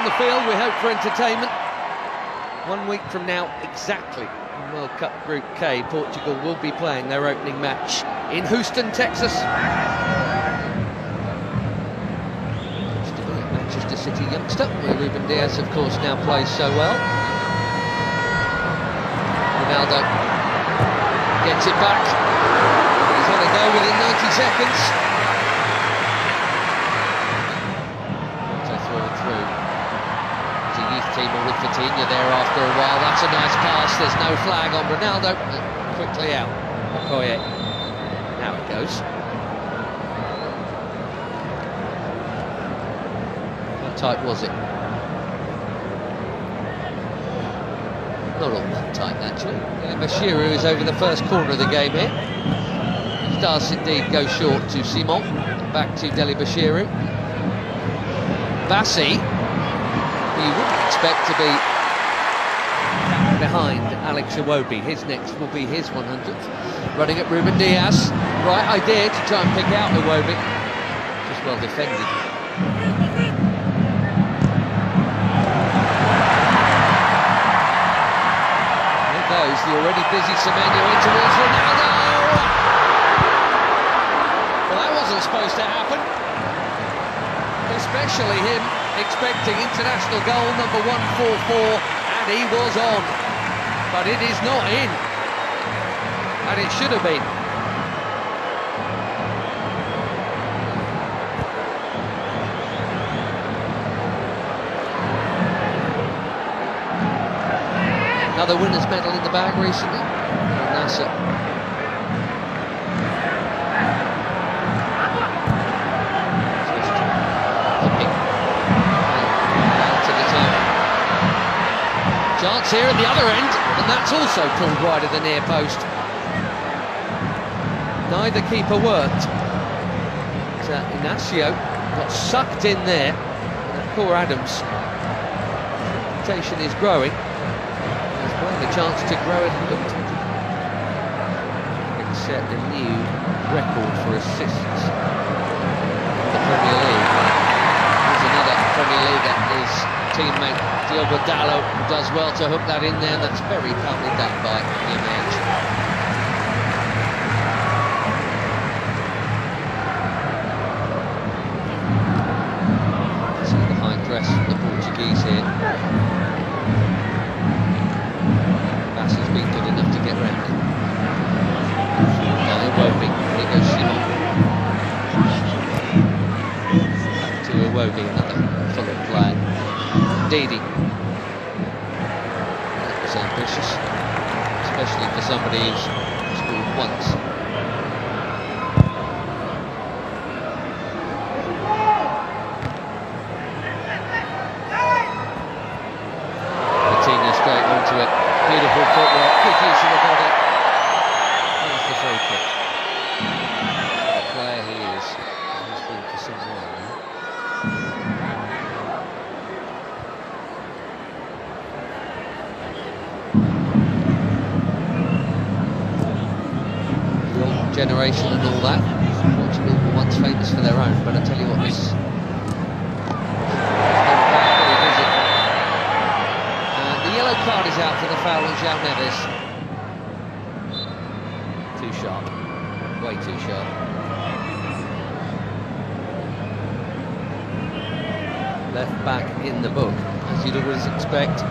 On the field, we hope for entertainment. 1 week from now, exactly, in World Cup Group K, Portugal will be playing their opening match in Houston, Texas. Manchester City youngster, where Ruben Diaz, of course, now plays so well. Ronaldo gets it back. He's on a go within 90 seconds. So through. It's a youth team with Vitinha there after a while. That's a nice pass. There's no flag on Ronaldo. Quickly out. Okoye. Now it goes. How tight was it? Not all that tight, naturally. Bashiru is over the first corner of the game here. He does indeed go short to Simon. Back to Deli Bashiru. Bassi, who you wouldn't expect to be behind Alex Iwobi. His next will be his 100th. Running at Ruben Diaz. Right idea to try and pick out Iwobi. Just well defended. The already busy Semenyo in towards Ronaldo. Well, that wasn't supposed to happen. Especially him expecting international goal number 144, and he was on. But it is not in. And it should have been. Another winner's medal in the bag recently. Nasser. To the turn. Chance here at the other end, and that's also pulled wide of the near post. Neither keeper worked. Inacio got sucked in there. And poor Adams. Reputation is growing. The chance to grow it and set a new record for assists in the Premier League. There's another Premier League that his teammate Diogo Dalot does well to hook that in there. That's very calmly done by Image. See the high press from the Portuguese here. Has been good enough to get round it. Iwobi, here goes Simon. Back to Iwobi, another Fulham player. Didi. That was ambitious, especially for somebody who's scored once. Vitinha straight onto it. Beautiful footwork, good use of the body. There's the free kick. What a player he is. He's been for some while now. The old generation and all that. Portugal were once famous for their own, but I tell you what, this card is out for the foul on João Neves. Too sharp. Way too sharp. Left back in the book, as you'd always expect.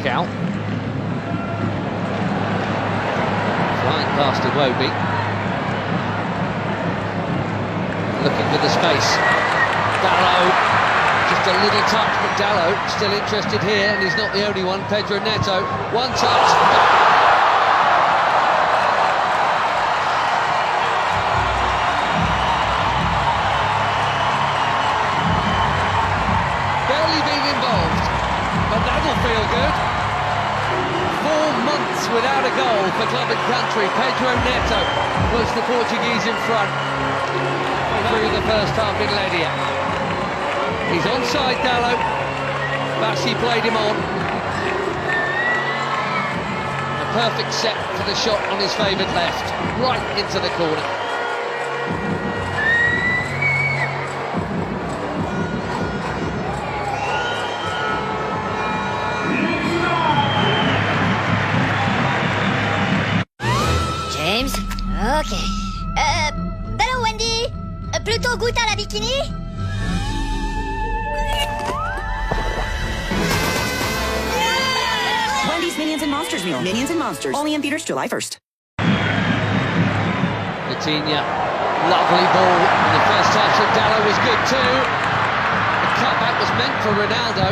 Cal. Past Iwobi. Looking for the space. Dalot. Just a little touch, but Dalot still interested here, and he's not the only one. Pedro Neto. One touch. Barely being involved, but that'll feel good. 4 months without a goal for club and country. Pedro Neto puts the Portuguese in front through the first half in Ledia. He's onside, Dalot. Bassi played him on. perfect set for the shot on his favoured left, right into the corner. James? Ok. Hello Wendy? Plutôt goûte à la bikini? Wendy's Minions and Monsters meal. Minions and Monsters. Only in theaters July 1st. Coutinho, lovely ball. And the first touch from Dallo was good too. The cutback was meant for Ronaldo.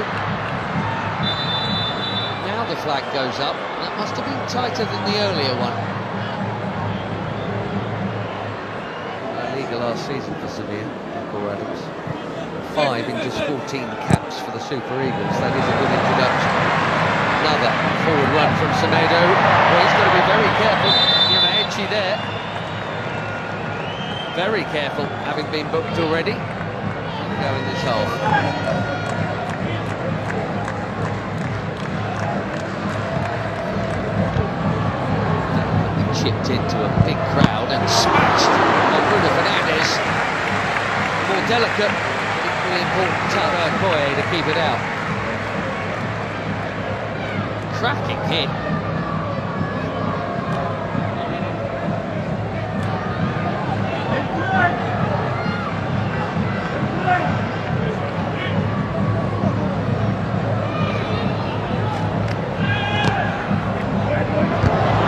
Now the flag goes up. That must have been tighter than the earlier one. La Liga last season for Sevilla, Michael Adams. 5 in just 14 caps for the Super Eagles. That is a good introduction. Another forward run from Semedo. Well, he's got to be very careful. Edgy there. Very careful, having been booked already. Go in this half. Chipped into a big crowd and smashed by Bruno Fernandes. More delicate, equally important Tara Koye to keep it out. Cracking hit.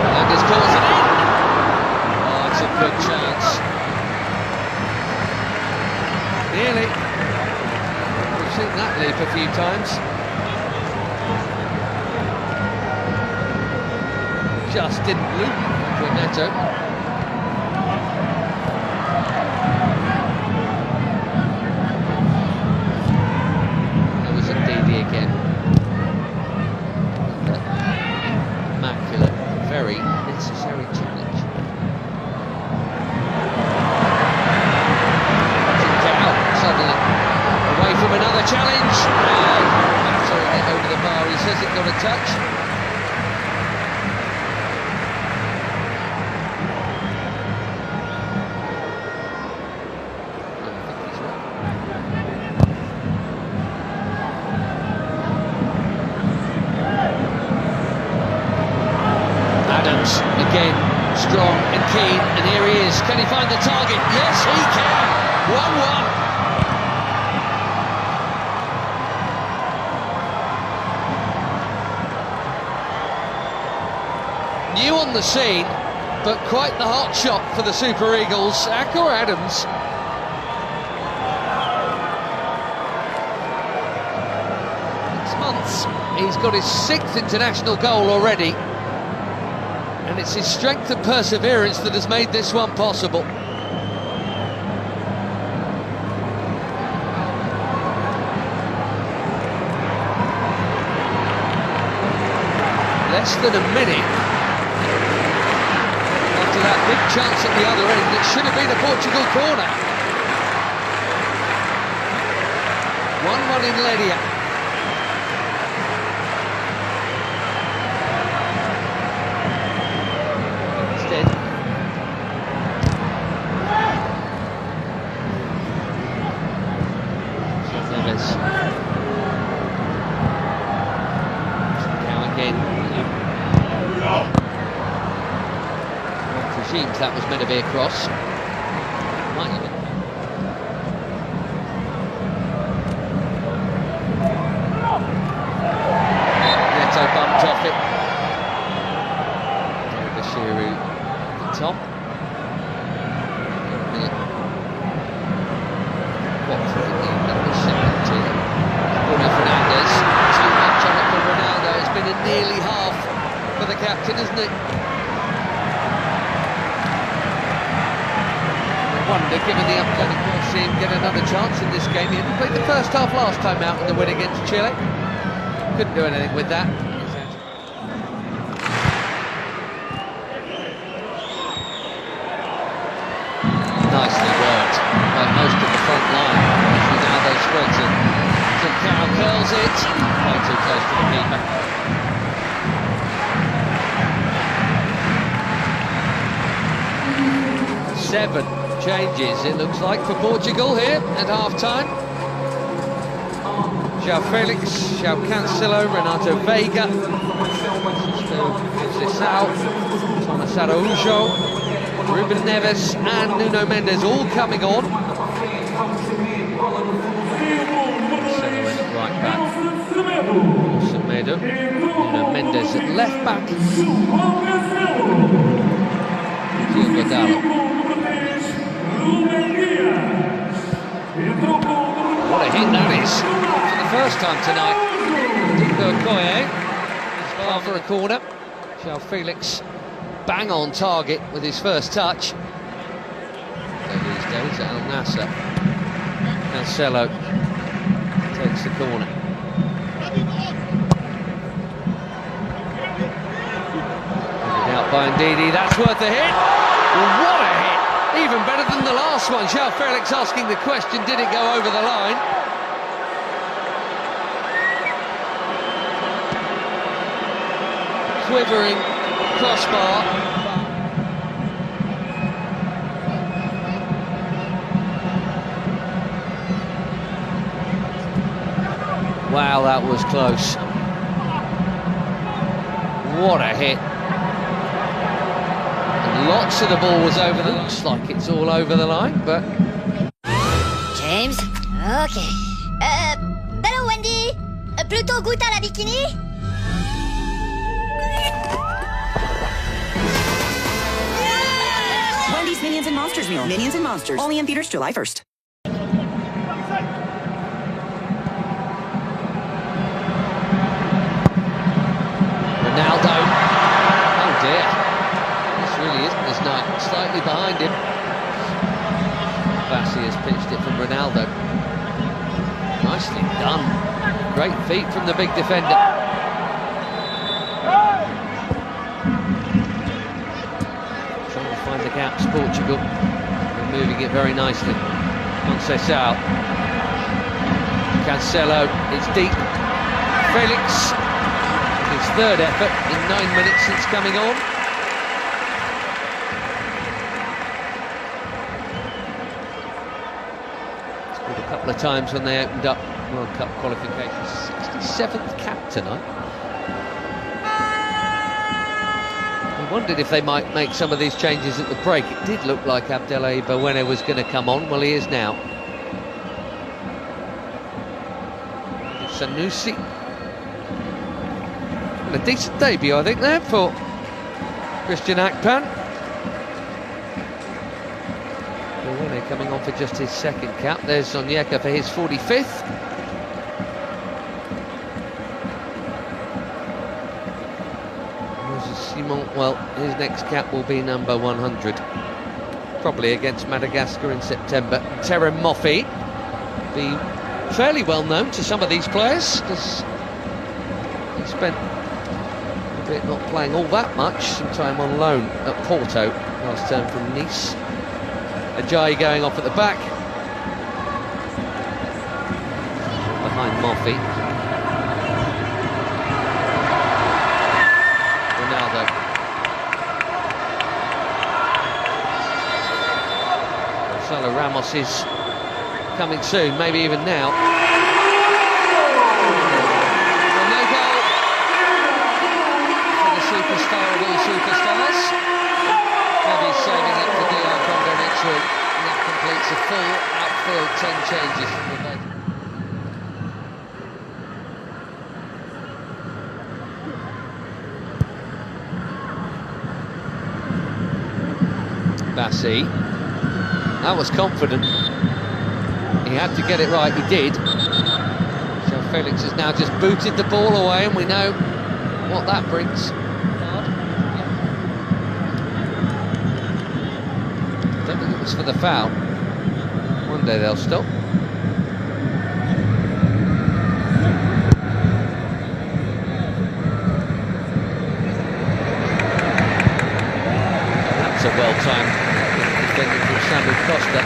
Fernandes calls it in. Oh, it's a good chance. Nearly. We've seen that leap a few times. Just didn't loop for Neto. There was a Didi again. Immaculate, very necessary challenge. Out suddenly, away from another challenge. Absolutely over the bar. He says it got a touch. Again, strong and keen, and here he is. Can he find the target? Yes, he can! 1-1. New on the scene, but quite the hot shot for the Super Eagles. Akor Adams. Months, he's got his 6th international goal already. And it's his strength and perseverance that has made this one possible. Less than a minute after that big chance at the other end, it should have been a Portugal corner. 1-1 in Ledia. Presumes that was meant to be a cross. Might have been. Neto bumped off it. Bashiru at the top. What for the second team? Bruno Fernandes. Too much on it for Ronaldo. It's been a nearly half for the captain, isn't it? Wonder, given the upcoming, we'll see him get another chance in this game. He played the first half last time out in the win against Chile. Couldn't do anything with that. Nicely worked by most of the front line. Ronaldo spreads it. Trincao curls it. Way too close to the keeper. 7 changes, it looks like, for Portugal here at half-time. João Felix, João Cancelo, Renato Veiga, Sissao, Thomas Araújo, Ruben Neves and Nuno Mendes all coming on. Right back, Semedo, Nuno Mendes at left back, Diogo Dalot. What a hit that is for the first time tonight. Diogo Koye is far for a corner. João Felix bang on target with his first touch. These days at Al Nassr. Cancelo takes the corner. Out by Ndidi, that's worth a hit. Well, what a hit! Even better than the last one. João Felix asking the question, did it go over the line? Quivering crossbar. Wow, that was close. What a hit. And lots of the ball was over the line. Looks like it's all over the line, but... James? Okay. Hello, Wendy. Plutôt goûte à la bikini? Wendy's Minions and Monsters meal. Minions and Monsters. Only in theaters July 1st. Ronaldo. Oh dear. This really isn't his night. Slightly behind him. Bassi has pitched it from Ronaldo. Nicely done. Great feet from the big defender. Trying to find the gaps, Portugal. They're moving it very nicely. Conceição. Cancelo, it's deep. Felix. His third effort in 9 minutes since coming on. Scored a couple of times when they opened up World Cup qualifications. 67th cap tonight. I wondered if they might make some of these changes at the break. It did look like Abdelai Bawene was going to come on. Well, he is now. Sanusi. A decent debut, I think, there for Christian Akpan. Bawene coming on for just his second cap. There's Onyeka for his 45th. Simon, well, his next cap will be number 100. Probably against Madagascar in September. Terem Moffi be fairly well known to some of these players because he spent not playing all that much, some time on loan at Porto last term from Nice. Ajayi going off at the back. Behind Moffi. Ronaldo. Gonzalo Ramos is coming soon, maybe even now. Superstar of all superstars. Maybe he's saving it for DR Congo next week. And that completes a full outfield 10 changes from the bench. Bassi. That was confident. He had to get it right, he did. So Felix has now just booted the ball away, and we know what that brings. Don't think it was for the foul. One day they'll stop. That's a well-timed defending from Samu Costa.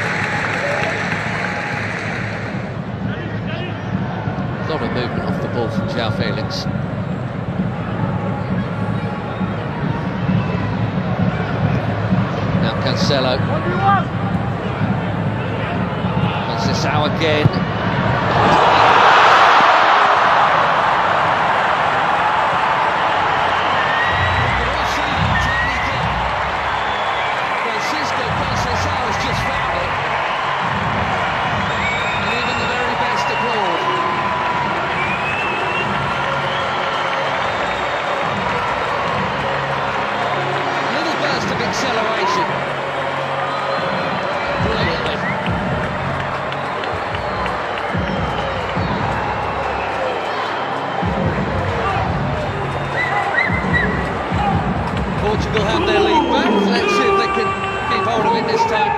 A lot of movement off the ball from João Felix. Cancelo. Conceição again. Acceleration. Brilliantly. Portugal have their lead back. Let's see if they can keep hold of it this time.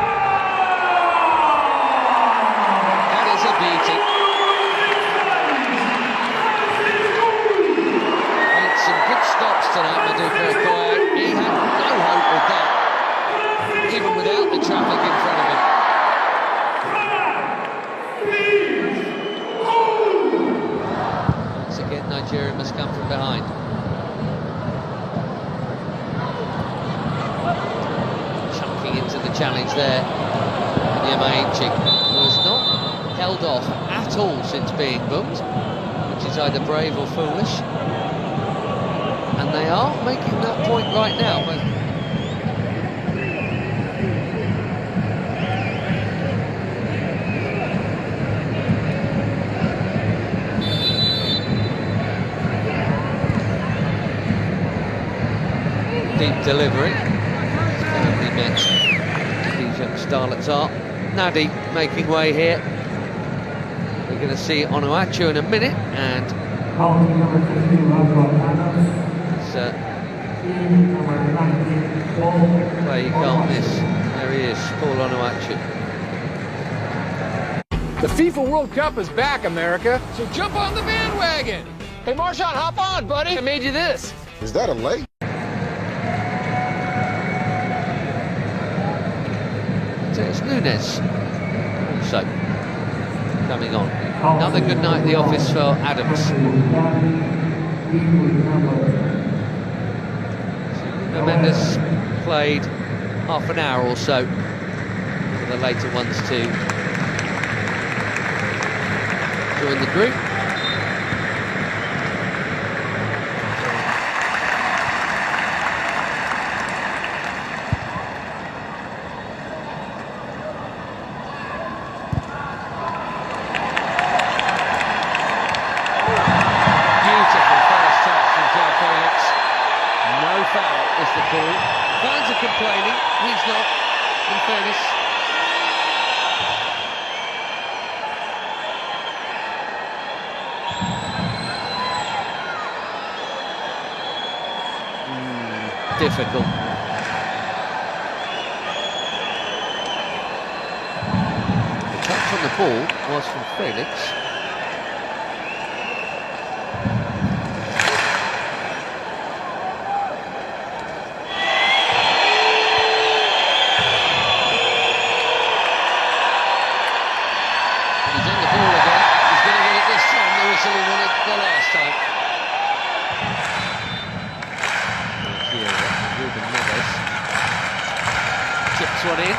That is a beauty. Made some good stops tonight, Maduka Okoye. He had no hope with that, even without the traffic in front of him. Once again, Nigeria must come from behind. Chunking into the challenge there. Nyamaichi was not held off at all since being booked, which is either brave or foolish. And they are making that point right now, but deep delivery. He met these young starlets are. Nadi making way here. We're going to see Onuachu in a minute, and play you can't miss. There he is, Paul Onuachu. The FIFA World Cup is back, America, so jump on the bandwagon. Hey, Marshawn, hop on, buddy. I made you this. Is that a leg? So it's Nunes also coming on. Another good night at the office for Adams. Mendes played half an hour or so for the later ones to join the group. Is the call. Fans are complaining, he's not, in fairness. Difficult. The touch on the ball was from Felix. Chips one in.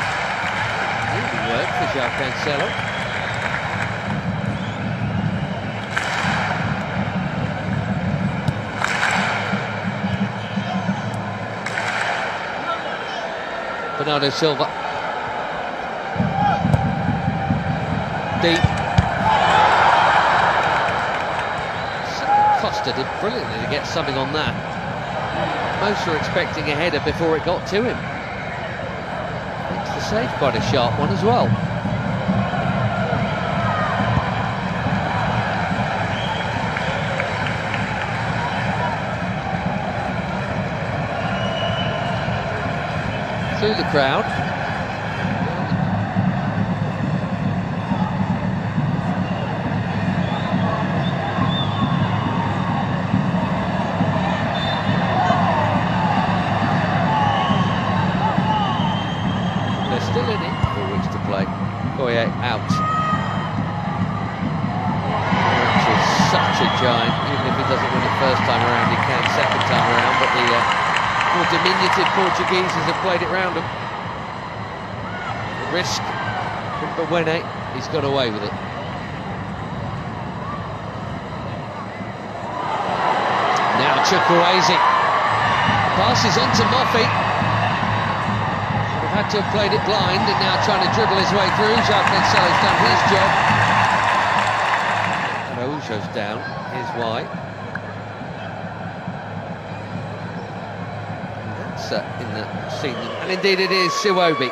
Really work for Cancelo. Bernardo Silva. Deep. Costa did brilliantly to get something on that. Most were expecting a header before it got to him. Makes the save quite a sharp one as well. Through the crowd. Still in it, 4 weeks to play. Okoye out. Which is such a giant. Even if he doesn't win it first time around, he can second time around. But the more diminutive Portuguese have played it round him. risk, but when he's got away with it. Now Chukwueze passes on to Moffey. We've had to have played it blind, and now trying to dribble his way through. Jacques Cancelo's done his job. And Araujo's down. Here's why. That's in the scene, and indeed it is Iwobi.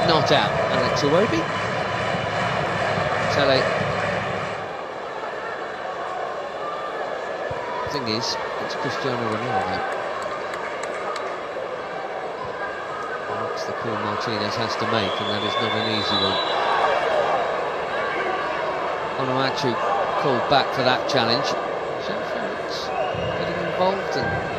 Not out, and it's Iwobi. Tele. Thing is, it's Cristiano Ronaldo. That's the call Martinez has to make, and that is not an easy one. Onuachu called back for that challenge. So Felix getting involved and.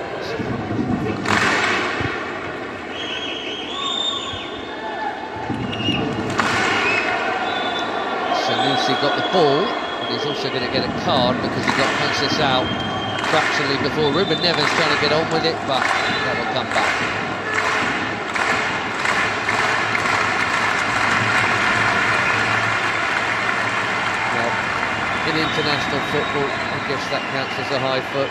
He got the ball, but he's also going to get a card because he got Conceição fractionally before. Ruben Neves trying to get on with it, but that will come back. Well, in international football, I guess that counts as a high foot.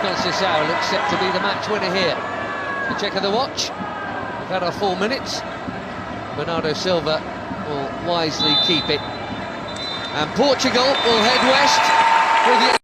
Conceição looks set to be the match winner here. A check of the watch. We've had our 4 minutes. Bernardo Silva will wisely keep it. And Portugal will head west with the